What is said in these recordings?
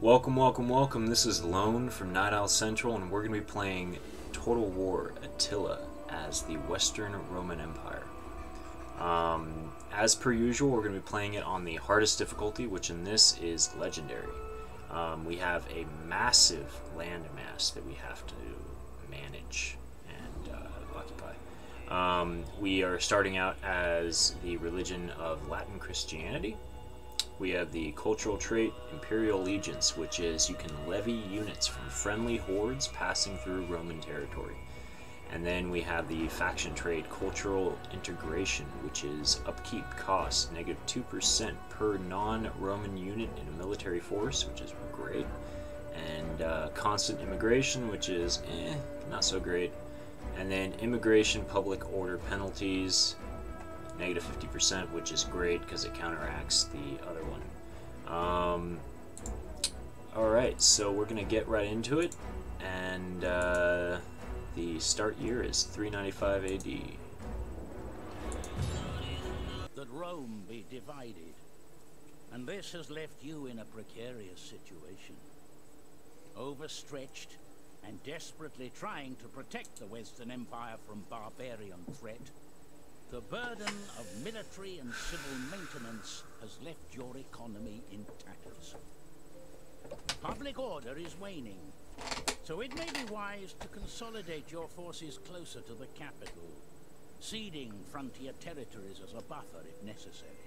Welcome, welcome, welcome. This is Lone from Night Owl Central, and we're going to be playing Total War Attila as the Western Roman Empire. As per usual, we're going to be playing it on the hardest difficulty, which in this is Legendary. We have a massive landmass that we have to manage and occupy. We are starting out as the religion of Latin Christianity. We have the cultural trait Imperial Allegiance, which is you can levy units from friendly hordes passing through Roman territory. And then we have the faction trait Cultural Integration, which is upkeep cost -2% per non-Roman unit in a military force, which is great. And constant immigration, which is not so great. And then immigration public order penalties, -50%, which is great because it counteracts the other one. Alright, so we're going to get right into it, and the start year is 395 AD. That Rome be divided, and this has left you in a precarious situation. Overstretched and desperately trying to protect the Western Empire from barbarian threat, the burden of military and civil maintenance has left your economy in tatters. Public order is waning, so it may be wise to consolidate your forces closer to the capital, ceding frontier territories as a buffer if necessary.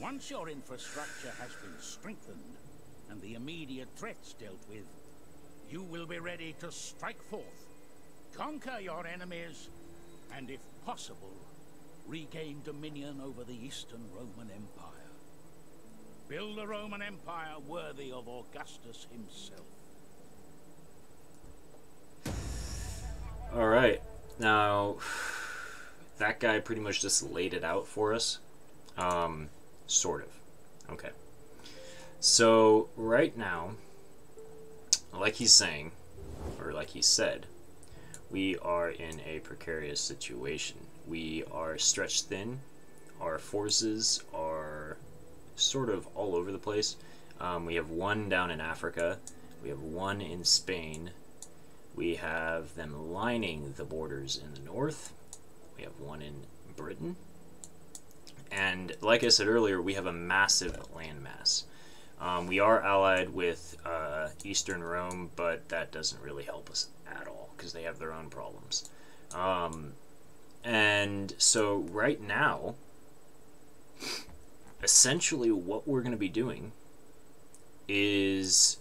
Once your infrastructure has been strengthened and the immediate threats dealt with, you will be ready to strike forth, conquer your enemies, and if possible, regain dominion over the Eastern Roman Empire. Build a Roman Empire worthy of Augustus himself. Alright, now that guy pretty much just laid it out for us. Sort of. Okay. So right now, like he's saying, or like he said, we are in a precarious situation. We are stretched thin. Our forces are sort of all over the place. We have one down in Africa. We have one in Spain. We have them lining the borders in the north. We have one in Britain. And like I said earlier, we have a massive landmass. We are allied with Eastern Rome, but that doesn't really help us at all because they have their own problems. And so right now, essentially what we're going to be doing is,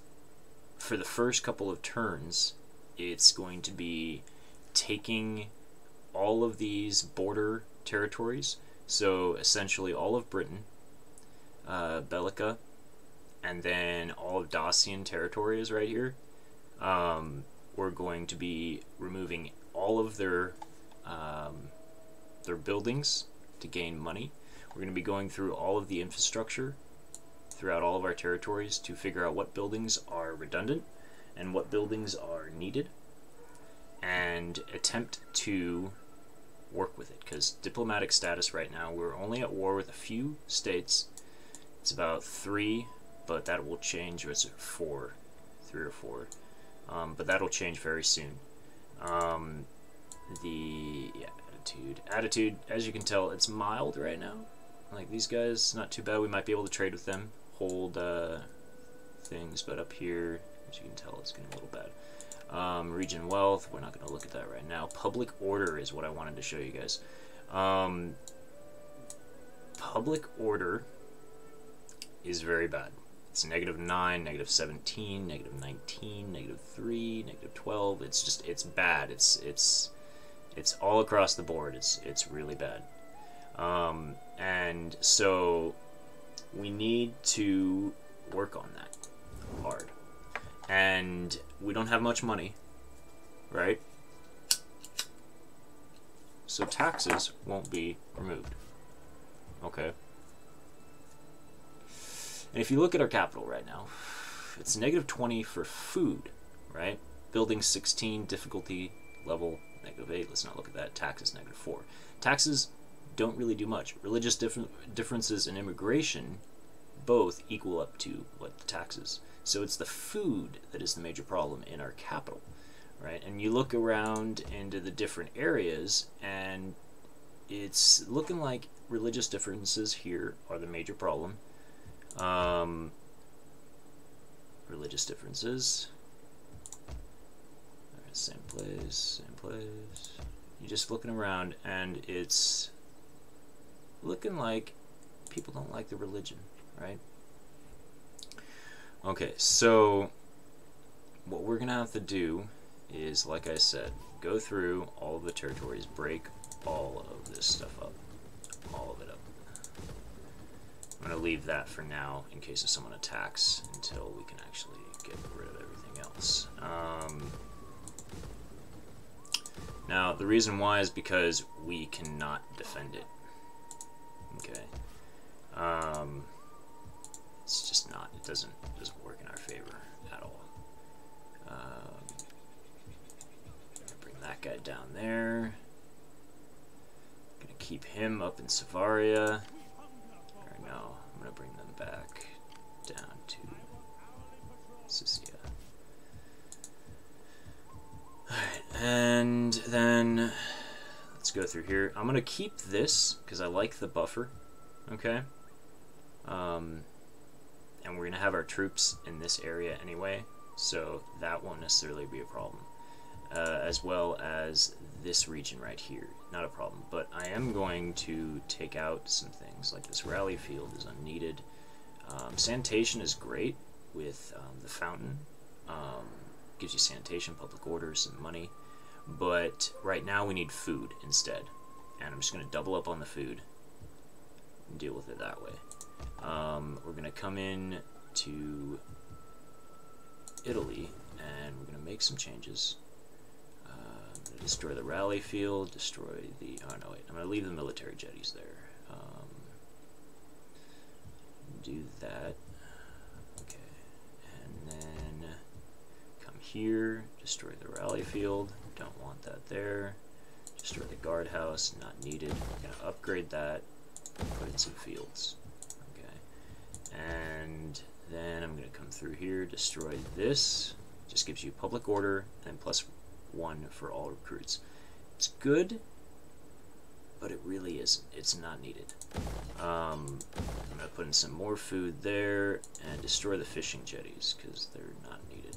for the first couple of turns, it's going to be taking all of these border territories, so essentially all of Britain, Bellica, and then all of Dacian territory is right here. We're going to be removing all of their buildings to gain money. We're going to be going through all of the infrastructure throughout all of our territories to figure out what buildings are redundant and what buildings are needed, and attempt to work with it, because diplomatic status right now, we're only at war with a few states. It's about 3, but that will change. Or it's 4, 3 or 4, but that'll change very soon. Attitude, as you can tell, it's mild right now. Like, these guys, not too bad. We might be able to trade with them, hold things, but up here, as you can tell, it's getting a little bad. Region wealth, we're not going to look at that right now. Public order is what I wanted to show you guys. Public order is very bad. It's -9, -17, -19, -3, -12. It's just, it's bad. It's all across the board. It's really bad. And so we need to work on that hard. And we don't have much money, right? So taxes won't be removed. Okay. And if you look at our capital right now, it's -20 for food, right? Building 16, difficulty level -8. Let's not look at that. Taxes -4. Taxes don't really do much. Religious differences in immigration both equal up to what the tax is. So it's the food that is the major problem in our capital, right? And you look around into the different areas, and it's looking like religious differences here are the major problem. Religious differences. All right, same place, same place. You're just looking around, and it's looking like people don't like the religion, right? Okay, so what we're gonna have to do is, like I said, go through all of the territories, break all of this stuff up, all of it up. I'm gonna leave that for now in case if someone attacks until we can actually get rid of everything else. Now the reason why is because we cannot defend it. Okay. It's just not. It doesn't work in our favor at all. Bring that guy down there. Gonna keep him up in Savaria. Or no, I'm gonna bring them back down to Sicily. Alright, and then let's go through here. I'm gonna keep this because I like the buffer. Okay. And we're gonna have our troops in this area anyway, so that won't necessarily be a problem. As well as this region right here, not a problem. But I am going to take out some things, like this rally field is unneeded. Sanitation is great with the fountain. Gives you sanitation, public orders, and money. But right now we need food instead. And I'm just going to double up on the food and deal with it that way. We're going to come in to Italy, and we're going to make some changes. I'm going to destroy the rally field, destroy the... Oh, no, wait. I'm going to leave the military jetties there. Do that. Okay. And then come here, destroy the rally field. Don't want that there. Destroy the guardhouse, not needed. We're going to upgrade that, put in some fields. Okay. And then I'm going to come through here, destroy this. Just gives you public order and +1 for all recruits. It's good, but it really isn't. It's not needed. I'm going to put in some more food there and destroy the fishing jetties because they're not needed.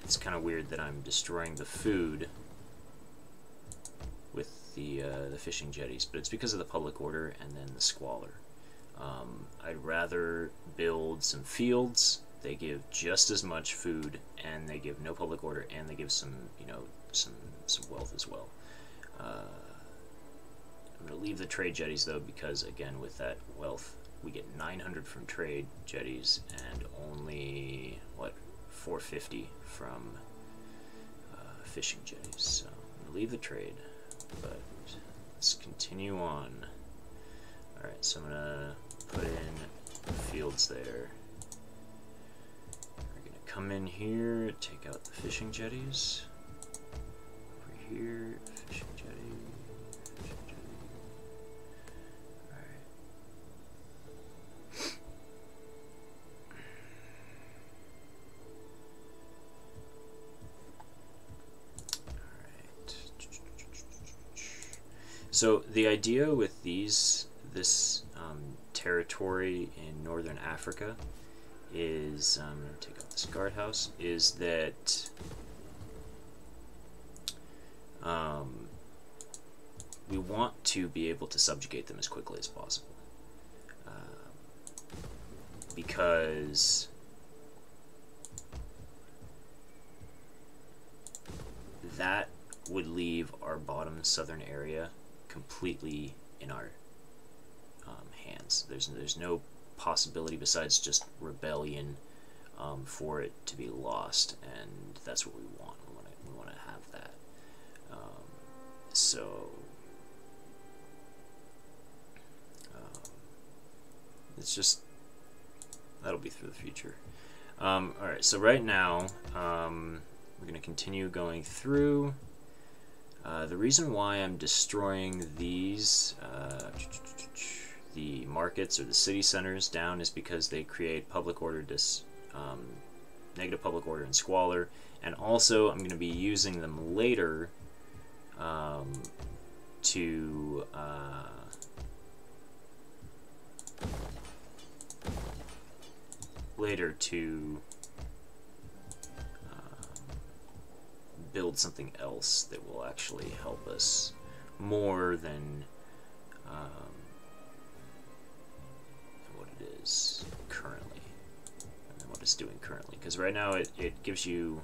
It's kind of weird that I'm destroying the food with the fishing jetties, but it's because of the public order and then the squalor. I'd rather build some fields. They give just as much food, and they give no public order, and they give some, you know, some wealth as well. I'm going to leave the trade jetties though, because again, with that wealth, we get 900 from trade jetties and only what, 450 from fishing jetties. So I'm going to leave the trade, but let's continue on. All right, so I'm going to put in fields there. We're going to come in here, take out the fishing jetties. Over here, fishing jetty. Fishing jetty. Alright. Alright. So the idea with this territory in northern Africa is, I'm going to take out this guardhouse, is that we want to be able to subjugate them as quickly as possible, because that would leave our bottom southern area completely in our hands. There's no possibility besides just rebellion for it to be lost, and that's what we want. We want to have that. So it's just, that'll be through the future. Alright, so right now we're going to continue going through. The reason why I'm destroying these the markets or the city centers down is because they create public order negative public order and squalor. And also I'm going to be using them later to build something else that will actually help us more than what it is currently, and then what it's doing currently. Because right now it gives you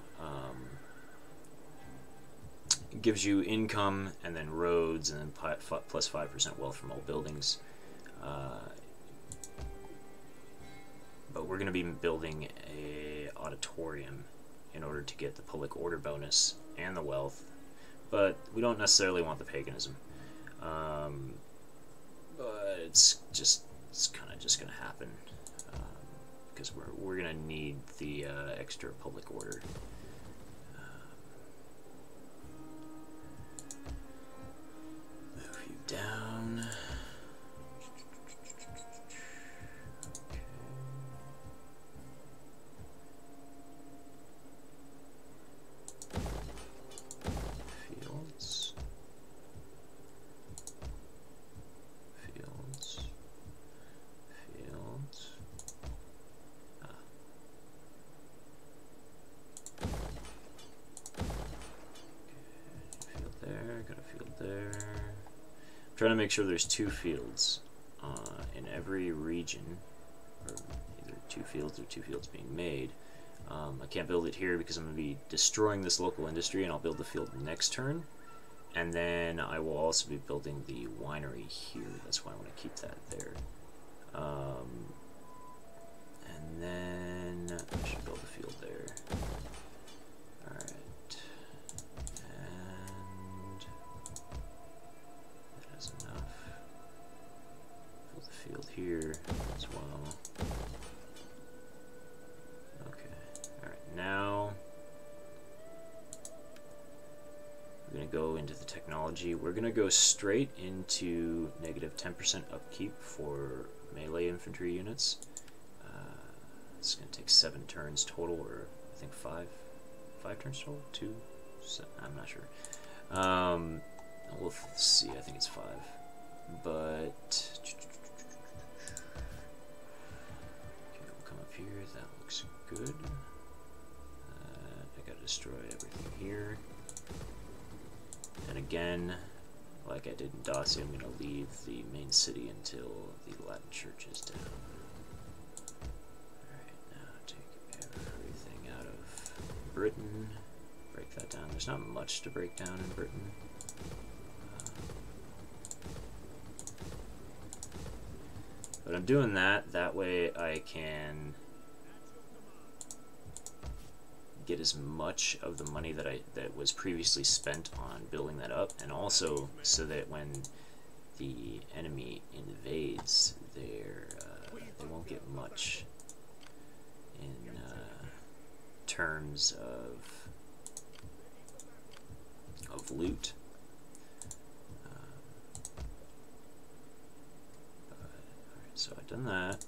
income and then roads and then plus 5% wealth from all buildings. But we're going to be building a auditorium in order to get the public order bonus and the wealth, but we don't necessarily want the paganism. But it's kind of just going to happen because we're going to need the extra public order. Move you down. Trying to make sure there's 2 fields in every region, or either 2 fields or 2 fields being made. I can't build it here because I'm going to be destroying this local industry, and I'll build the field next turn. And then I will also be building the winery here. That's why I want to keep that there. And then I should build the field there. Alright. Here as well. Okay. Alright, now we're going to go into the technology. We're going to go straight into negative 10% upkeep for melee infantry units. It's going to take 7 turns total, or I think 5 turns total? 2? I'm not sure. We'll see. I think it's 5. But here, that looks good. I gotta destroy everything here. And again, like I did in Dacia, I'm gonna leave the main city until the Latin church is down. Alright, now take everything out of Britain. Break that down. There's not much to break down in Britain. But I'm doing that way I can get as much of the money that was previously spent on building that up, and also so that when the enemy invades, they won't get much in terms of loot. So I've done that.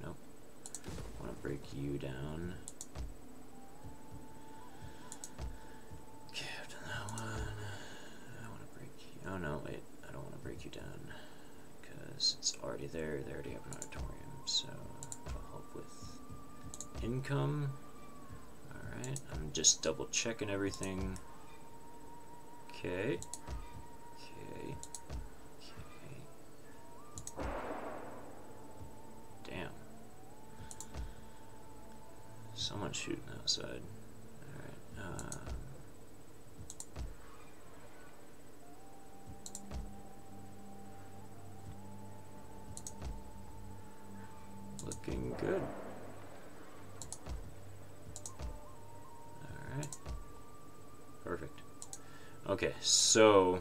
Nope. I want to break you down. Okay, I've done that one. I want to break you. Oh no, wait. I don't want to break you down because it's already there. They already have an auditorium, so it'll help with income. Alright, I'm just double checking everything. Okay. Damn. Someone's shooting outside. Alright. Looking good. Alright. Perfect. Okay, so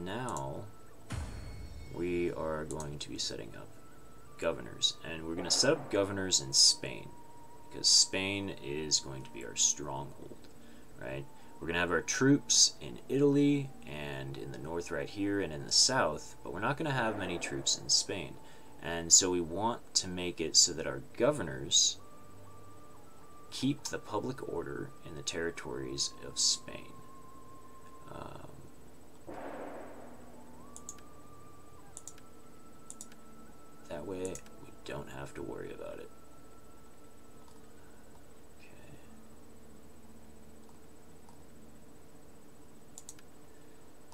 now we are going to be setting up governors, and we're going to set up governors in Spain because Spain is going to be our stronghold, right? We're going to have our troops in Italy and in the north right here and in the south, but we're not going to have many troops in Spain. And so we want to make it so that our governors keep the public order in the territories of Spain. That way we don't have to worry about it. Okay.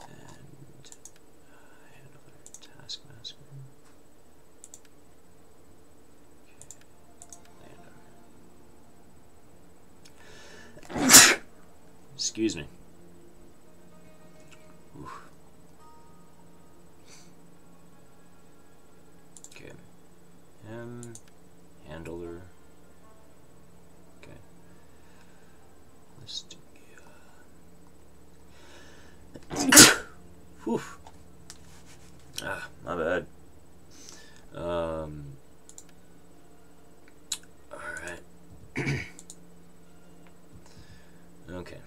And handler, taskmaster. Okay. Excuse me. Oof. Okay. Handler. Okay. Let's do. Whew. Ah, my bad. Alright. Okay.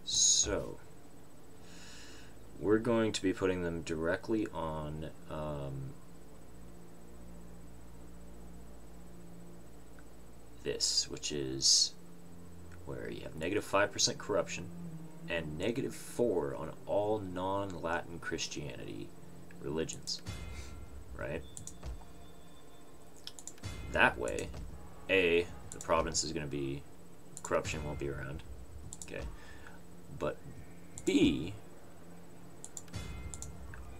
So, we're going to be putting them directly on this, which is where you have -5% corruption and -4 on all non-Latin Christianity religions, right? That way, A, the province is going to be, corruption won't be around, okay? But B,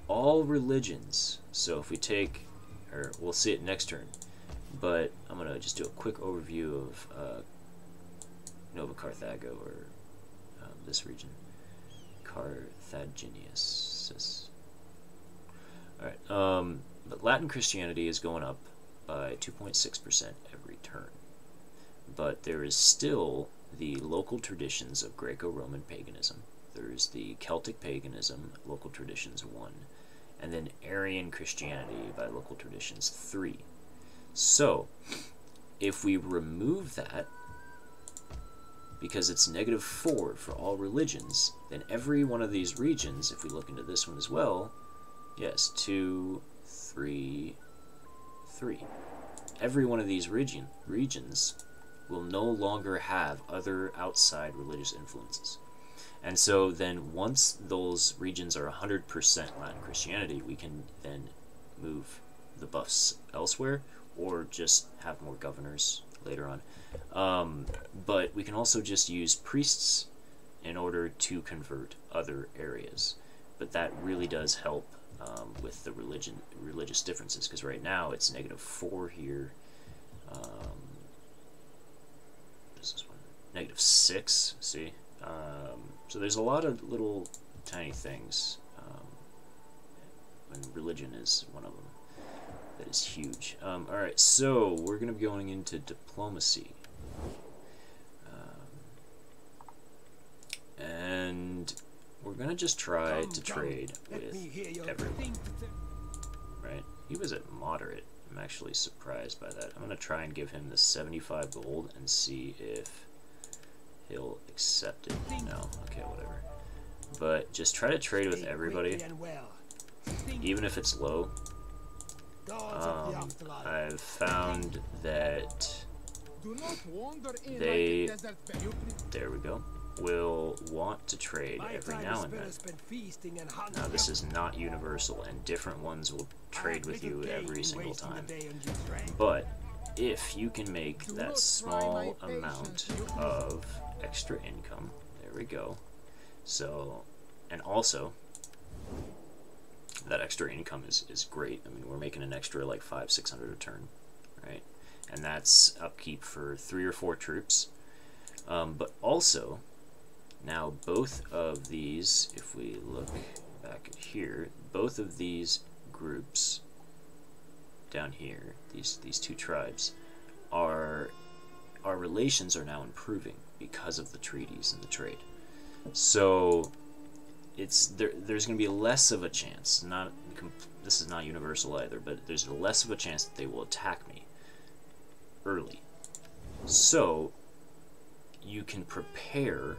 all religions, so if we take, or we'll see it next turn, but I'm going to just do a quick overview of Nova Carthago, or this region, Carthaginius. Alright, but Latin Christianity is going up by 2.6% every turn. But there is still the local traditions of Greco-Roman paganism. There's the Celtic paganism, local traditions 1, and then Arian Christianity by local traditions 3. So, if we remove that, because it's -4 for all religions, then every one of these regions, if we look into this one as well, yes, 2, 3, 3. Every one of these regions will no longer have other outside religious influences. And so then once those regions are 100% Latin Christianity, we can then move the buffs elsewhere, or just have more governors later on. But we can also just use priests in order to convert other areas. But that really does help with the religious differences, because right now it's -4 here. This is -6, see? So there's a lot of little tiny things, and religion is one of them. That is huge. Alright, so we're going to be going into diplomacy. And we're going to just try to trade with everyone. Right? He was at moderate. I'm actually surprised by that. I'm going to try and give him the 75 gold and see if he'll accept it. No? Okay, whatever. But just try to trade with everybody, even if it's low. I've found that they, there we go, will want to trade every now and then. Now this is not universal, and different ones will trade with you every single time. But if you can make that small amount of extra income, there we go. So, and also, that extra income is great. I mean, we're making an extra like 500-600 a turn, right? And that's upkeep for 3 or 4 troops. But also, now both of these, if we look back here, both of these groups down here, these 2 tribes, our relations are now improving because of the treaties and the trade. So there's going to be less of a chance, this is not universal either, but there's less of a chance that they will attack me early. So you can prepare.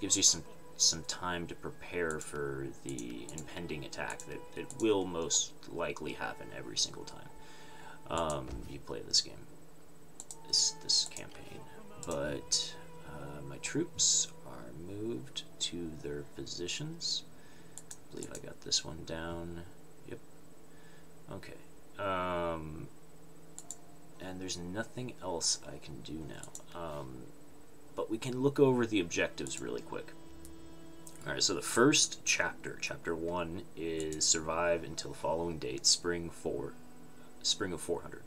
Gives you some time to prepare for the impending attack that will most likely happen every single time you play this game, this campaign. But my troops are moved to their positions. I believe I got this one down. Yep. Okay. And there's nothing else I can do now. But we can look over the objectives really quick. Alright, so the first chapter, chapter 1, is survive until the following date, spring of 400.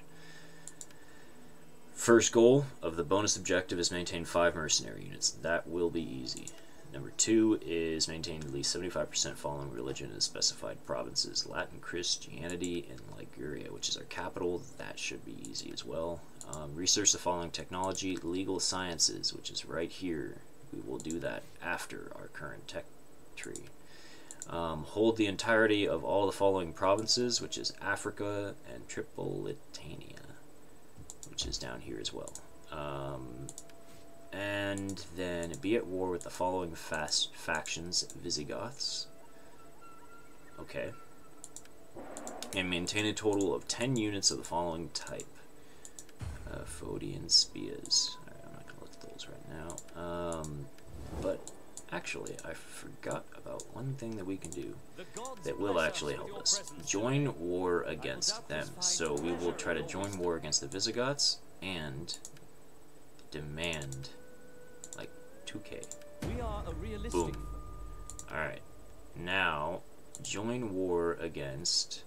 First goal of the bonus objective is maintain 5 mercenary units. That will be easy. Number 2 is maintain at least 75% following religion in specified provinces. Latin Christianity in Liguria, which is our capital. That should be easy as well. Research the following technology. Legal sciences, which is right here. We will do that after our current tech tree. Hold the entirety of all the following provinces, which is Africa and Tripolitania, which is down here as well. And then be at war with the following factions: Visigoths. Okay. And maintain a total of 10 units of the following type. Phodian Spias. Alright, I'm not going to look at those right now. But actually, I forgot about one thing that we can do that will actually help us. Join war against them. So we will try to join war against the Visigoths and demand like 2k. Boom. Alright. Now, join war against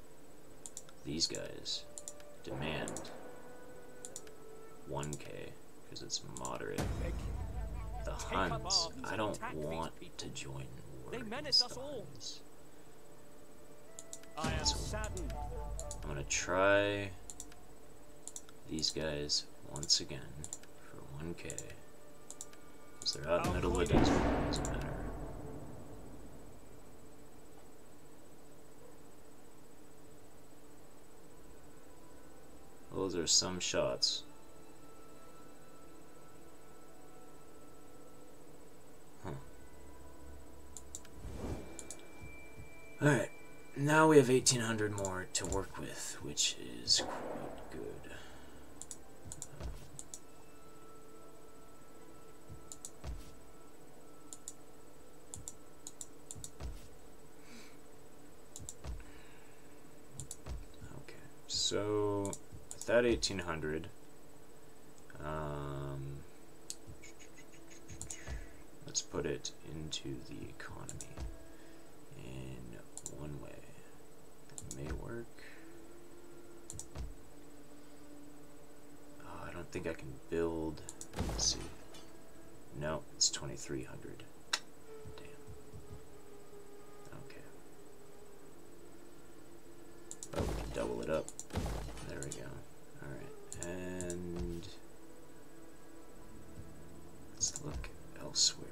these guys. Demand 1k, because it's moderate. The Huns. I don't want to join war against the Huns. So I'm going to try these guys once again for 1k. Because they're out in the middle of the desert, it doesn't matter. Those are some shots. Alright, now we have 1,800 more to work with, which is quite good. Okay, so with that 1,800, let's put it into the economy. One way that may work. Oh, I don't think I can build. Let's see. No, it's 2,300. Damn. Okay. But we can double it up. There we go. Alright, and let's look elsewhere.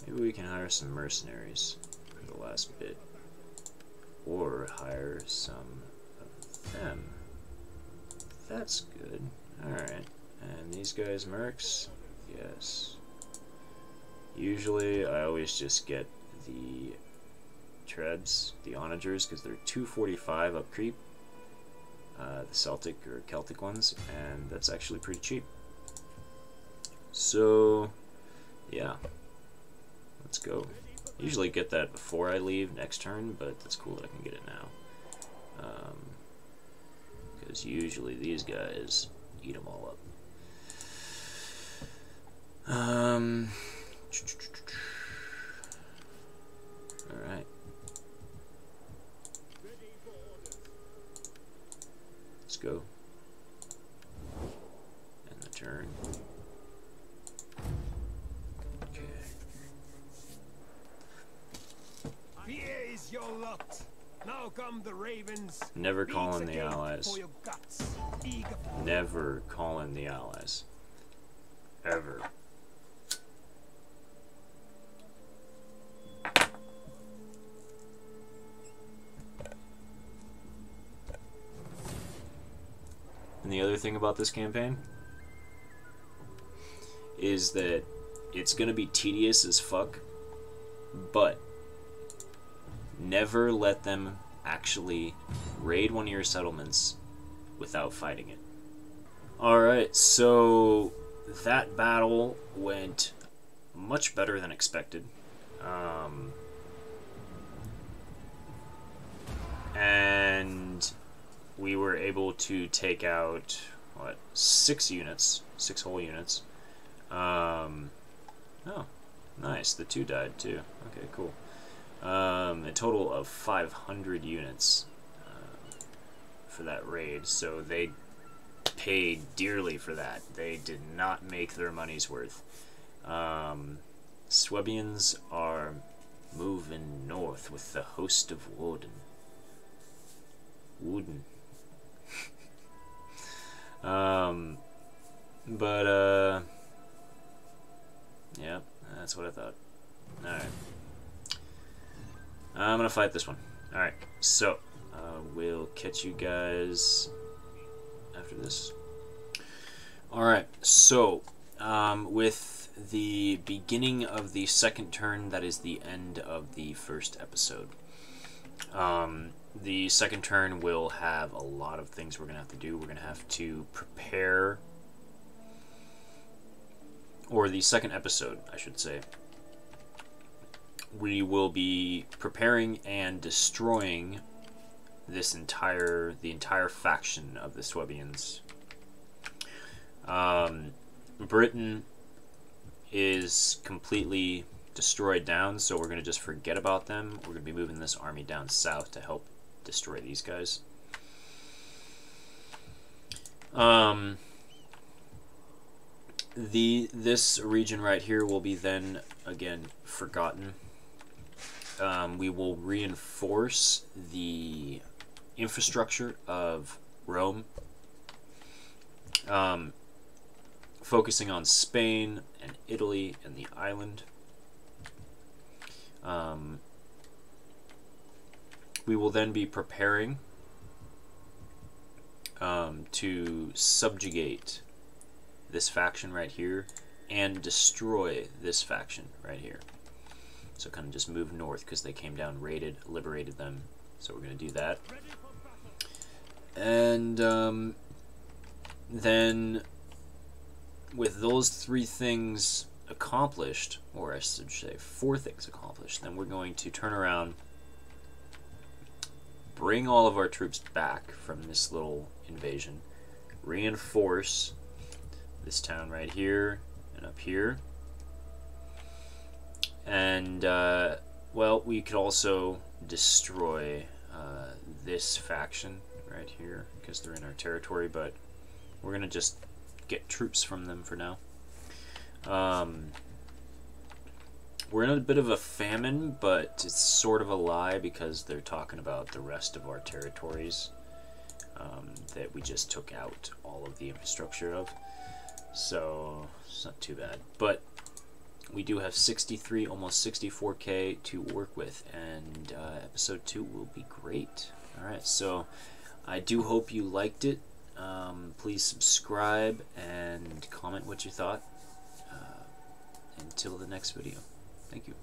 Maybe we can hire some mercenaries for the last bit. Or hire some of them. That's good. Alright. And these guys mercs? Yes. Usually I always just get the Trebs, the Onagers, because they're 245 up creep. The Celtic or Celtic ones, and that's actually pretty cheap. So, yeah. Let's go. Usually get that before I leave next turn, but that's cool that I can get it now. Because usually these guys eat them all up. Alright. Let's go. End the turn. Your lot. Now come the ravens. Never call in the allies. Never call in the allies. Ever. And the other thing about this campaign is that it's going to be tedious as fuck, but never let them actually raid one of your settlements without fighting it. Alright, so that battle went much better than expected. And we were able to take out, what, 6 units, 6 whole units. Oh, nice, the 2 died too. Okay, cool. A total of 500 units for that raid, so they paid dearly for that. They did not make their money's worth. Swabians are moving north with the host of Wooden. Yeah, that's what I thought. Alright. I'm gonna fight this one. Alright, so, we'll catch you guys after this. Alright, so, with the beginning of the second turn, that is the end of the first episode. The second turn will have a lot of things we're going to have to do. We're going to have to prepare, or the second episode, I should say, we will be preparing and destroying the entire faction of the Swabians. Britain is completely destroyed down, so we're going to just forget about them. We're going to be moving this army down south to help destroy these guys. This region right here will be then again forgotten. We will reinforce the infrastructure of Rome, focusing on Spain and Italy and the island. We will then be preparing to subjugate this faction right here and destroy this faction right here. So kind of just move north because they came down, raided, liberated them. So we're going to do that. And then with those 3 things accomplished, or I should say 4 things accomplished, then we're going to turn around, bring all of our troops back from this little invasion, reinforce this town right here and up here, and well, we could also destroy this faction right here because they're in our territory, but we're gonna just get troops from them for now. We're in a bit of a famine, but it's sort of a lie because they're talking about the rest of our territories that we just took out all of the infrastructure of. So it's not too bad. But we do have 63, almost 64k to work with, and episode 2 will be great. Alright, so I do hope you liked it. Please subscribe and comment what you thought. Until the next video. Thank you.